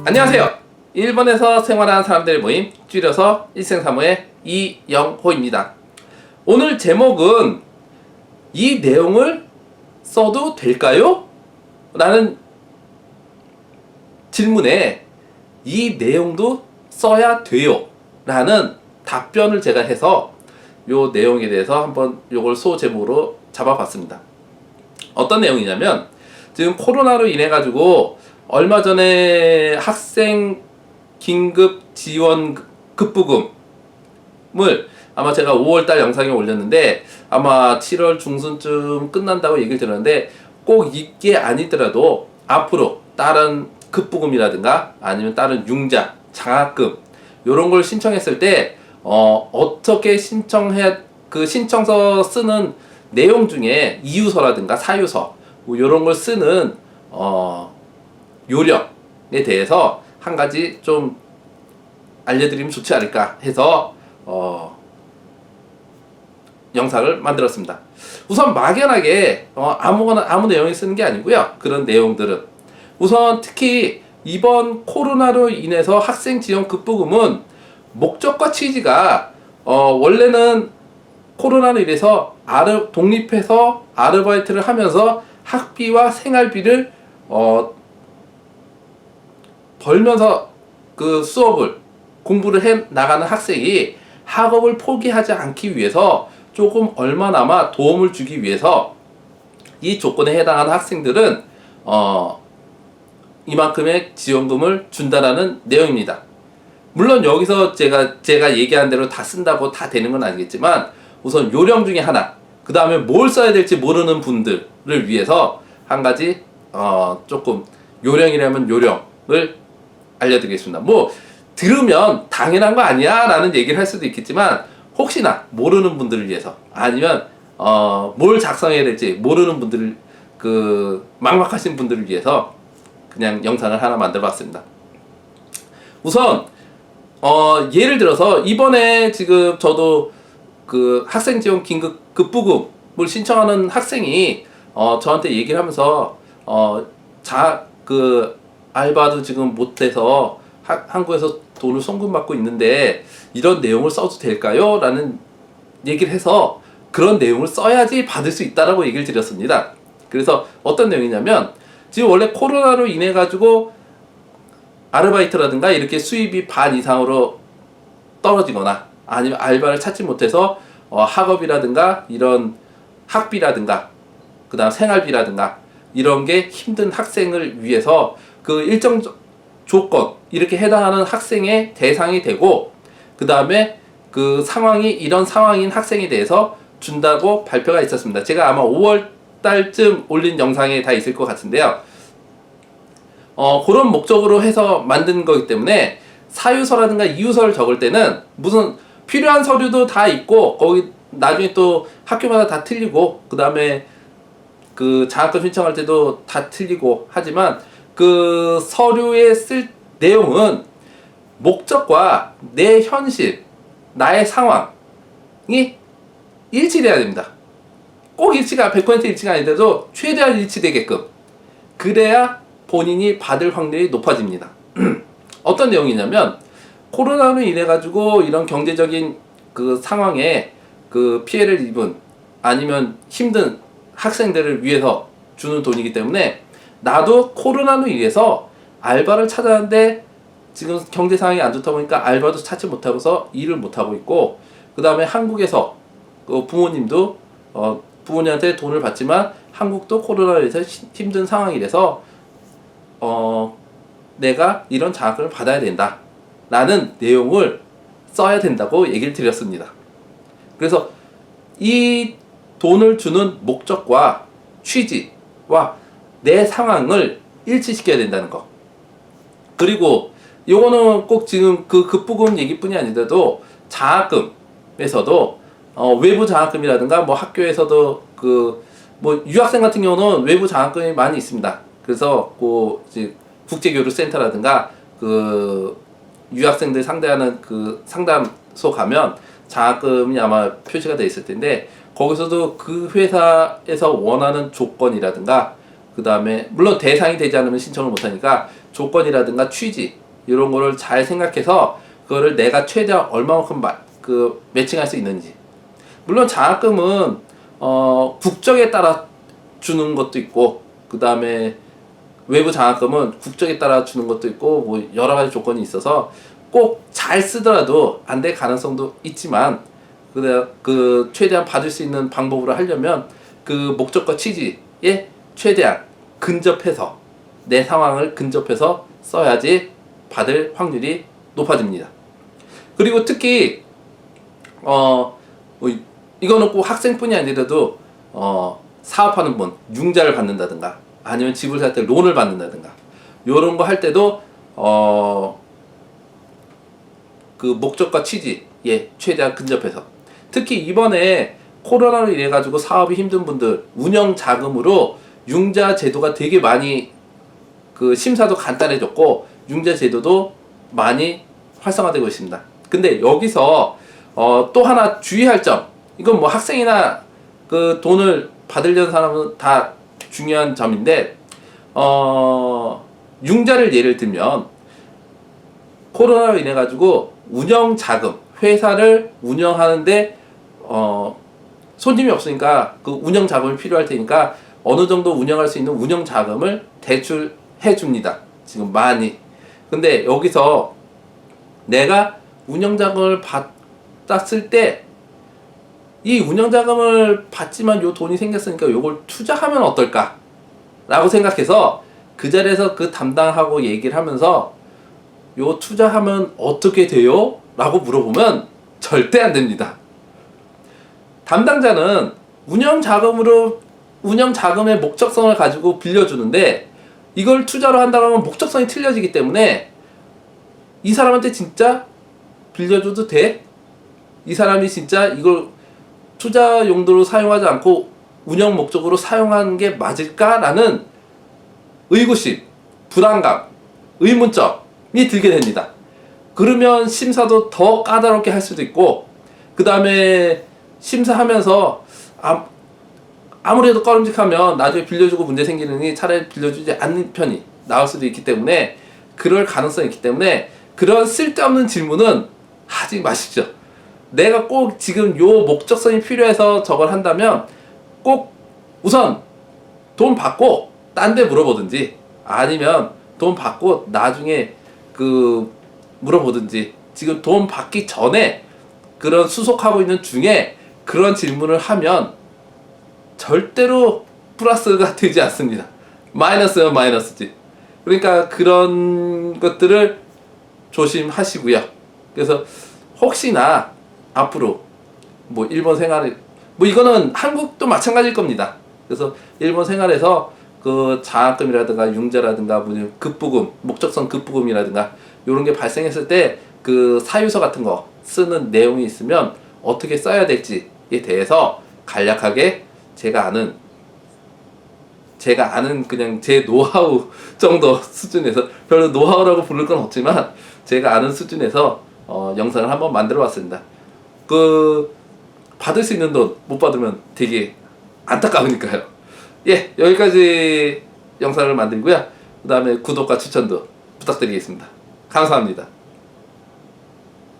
안녕하세요. 일본에서 생활하는 사람들의 모임, 줄여서 일생사무의 이영호입니다. 오늘 제목은 이 내용을 써도 될까요? 라는 질문에 이 내용도 써야 돼요 라는 답변을 제가 해서 요 내용에 대해서 한번 요걸 소제목으로 잡아봤습니다. 어떤 내용이냐면, 지금 코로나로 인해 가지고 얼마 전에 학생 긴급 지원 급부금을 아마 제가 5월달 영상에 올렸는데, 아마 7월 중순쯤 끝난다고 얘기를 들었는데, 꼭 이게 아니더라도 앞으로 다른 급부금이라든가 아니면 다른 융자, 장학금 요런 걸 신청했을 때 어떻게 신청해야, 그 신청서 쓰는 내용 중에 이유서라든가 사유서 뭐 요런 걸 쓰는 요령에 대해서 한 가지 좀 알려드리면 좋지 않을까 해서 영상을 만들었습니다. 우선 막연하게 아무거나 아무 내용이 쓰는 게 아니고요. 그런 내용들은 우선 특히 이번 코로나로 인해서 학생 지원 급부금은 목적과 취지가 원래는 코로나로 인해서 독립해서 아르바이트를 하면서 학비와 생활비를 벌면서 그 수업을 공부를 해 나가는 학생이 학업을 포기하지 않기 위해서 조금 얼마나마 도움을 주기 위해서 이 조건에 해당하는 학생들은 이만큼의 지원금을 준다라는 내용입니다. 물론 여기서 제가 얘기한 대로 다 쓴다고 다 되는 건 아니겠지만, 우선 요령 중에 하나, 그 다음에 뭘 써야 될지 모르는 분들을 위해서 한 가지 조금 요령이라면 요령을 알려드리겠습니다. 뭐 들으면 당연한 거 아니야 라는 얘기를 할 수도 있겠지만, 혹시나 모르는 분들을 위해서, 아니면 뭘 작성해야 될지 모르는 분들을, 그 막막하신 분들을 위해서 그냥 영상을 하나 만들어 봤습니다. 우선 예를 들어서 이번에 지금 저도 그 학생 지원 긴급 급부금을 신청하는 학생이 저한테 얘기를 하면서 그 알바도 지금 못해서 한국에서 돈을 송금받고 있는데 이런 내용을 써도 될까요? 라는 얘기를 해서 그런 내용을 써야지 받을 수 있다라고 얘기를 드렸습니다. 그래서 어떤 내용이냐면, 지금 원래 코로나로 인해 가지고 아르바이트라든가 이렇게 수입이 반 이상으로 떨어지거나 아니면 알바를 찾지 못해서 학업이라든가 이런 학비라든가 그 다음 생활비라든가 이런 게 힘든 학생을 위해서 그 일정 조건 이렇게 해당하는 학생의 대상이 되고, 그 다음에 그 상황이 이런 상황인 학생에 대해서 준다고 발표가 있었습니다. 제가 아마 5월 달쯤 올린 영상에 다 있을 것 같은데요. 그런 목적으로 해서 만든 거기 때문에 사유서라든가 이유서를 적을 때는 무슨 필요한 서류도 다 있고, 거기 나중에 또 학교마다 다 틀리고, 그 다음에 그 장학금 신청할 때도 다 틀리고 하지만, 그 서류에 쓸 내용은 목적과 내 현실, 나의 상황이 일치돼야 됩니다. 꼭 일치가 100% 일치가 아니더라도 최대한 일치되게끔, 그래야 본인이 받을 확률이 높아집니다. 어떤 내용이냐면, 코로나로 인해 가지고 이런 경제적인 그 상황에 그 피해를 입은 아니면 힘든 학생들을 위해서 주는 돈이기 때문에, 나도 코로나로 인해서 알바를 찾았는데 지금 경제 상황이 안 좋다 보니까 알바도 찾지 못하고서 일을 못하고 있고, 그 다음에 한국에서 그 부모님도 부모님한테 돈을 받지만 한국도 코로나로 인해서 힘든 상황이 돼서 내가 이런 장학금을 받아야 된다 라는 내용을 써야 된다고 얘기를 드렸습니다. 그래서 이 돈을 주는 목적과 취지와 내 상황을 일치시켜야 된다는 거. 그리고 요거는 꼭 지금 그 급부금 얘기뿐이 아니더라도 장학금에서도 외부 장학금이라든가 뭐 학교에서도 그 뭐 유학생 같은 경우는 외부 장학금이 많이 있습니다. 그래서 그 이제 국제교류센터라든가 그 유학생들 상대하는 그 상담소 가면 장학금이 아마 표시가 돼 있을 텐데, 거기서도 그 회사에서 원하는 조건이라든가 그 다음에 물론 대상이 되지 않으면 신청을 못하니까 조건이라든가 취지 이런 거를 잘 생각해서 그거를 내가 최대한 얼마만큼 매칭할 수 있는지. 물론 장학금은 국적에 따라 주는 것도 있고, 그 다음에 외부 장학금은 국적에 따라 주는 것도 있고, 뭐 여러 가지 조건이 있어서 꼭 잘 쓰더라도 안 될 가능성도 있지만, 최대한 받을 수 있는 방법으로 하려면 그 목적과 취지에 최대한 근접해서, 내 상황을 근접해서 써야지 받을 확률이 높아집니다. 그리고 특히 이거는 꼭 학생뿐이 아니라도 사업하는 분, 융자를 받는다든가 아니면 집을 살 때 론을 받는다든가 요런 거 할 때도 그 목적과 취지에 최대한 근접해서, 특히 이번에 코로나로 인해 가지고 사업이 힘든 분들 운영 자금으로 융자 제도가 되게 많이, 그 심사도 간단해졌고 융자 제도도 많이 활성화되고 있습니다. 근데 여기서 또 하나 주의할 점, 이건 뭐 학생이나 그 돈을 받으려는 사람은 다 중요한 점인데, 융자를 예를 들면 코로나로 인해 가지고 운영 자금, 회사를 운영하는데 손님이 없으니까 그 운영 자금이 필요할 테니까 어느 정도 운영할 수 있는 운영 자금을 대출해 줍니다. 지금 많이. 근데 여기서 내가 운영 자금을 받았을 때 이 운영 자금을 받지만 요 돈이 생겼으니까 요걸 투자하면 어떨까? 라고 생각해서 그 자리에서 그 담당하고 얘기를 하면서 요 투자하면 어떻게 돼요? 라고 물어보면 절대 안 됩니다. 담당자는 운영 자금의 목적성을 가지고 빌려주는데 이걸 투자로 한다고 하면 목적성이 틀려지기 때문에 이 사람한테 진짜 빌려줘도 돼? 이 사람이 진짜 이걸 투자 용도로 사용하지 않고 운영 목적으로 사용하는 게 맞을까라는 의구심, 불안감, 의문점이 들게 됩니다. 그러면 심사도 더 까다롭게 할 수도 있고, 그 다음에 심사하면서 아무래도 꺼림직하면 나중에 빌려주고 문제 생기느니 차라리 빌려주지 않는 편이 나올 수도 있기 때문에, 그럴 가능성이 있기 때문에 그런 쓸데없는 질문은 하지 마십시오. 내가 꼭 지금 요 목적성이 필요해서 저걸 한다면 꼭 우선 돈 받고 딴 데 물어보든지, 아니면 돈 받고 나중에 물어보든지, 지금 돈 받기 전에 그런 수속하고 있는 중에 그런 질문을 하면 절대로 플러스가 되지 않습니다. 마이너스면 마이너스지. 그러니까 그런 것들을 조심하시고요. 그래서 혹시나 앞으로 뭐 일본 생활에, 뭐 이거는 한국도 마찬가지일 겁니다. 그래서 일본 생활에서 그 장학금이라든가 융자라든가 급부금, 목적성 급부금이라든가 이런 게 발생했을 때 그 사유서 같은 거 쓰는 내용이 있으면 어떻게 써야 될지에 대해서 간략하게 제가 아는 그냥 제 노하우 정도 수준에서, 별로 노하우라고 부를 건 없지만 제가 아는 수준에서 영상을 한번 만들어 봤습니다. 받을 수 있는 돈 못 받으면 되게 안타까우니까요. 예, 여기까지 영상을 만들고요. 그 다음에 구독과 추천도 부탁드리겠습니다. 감사합니다.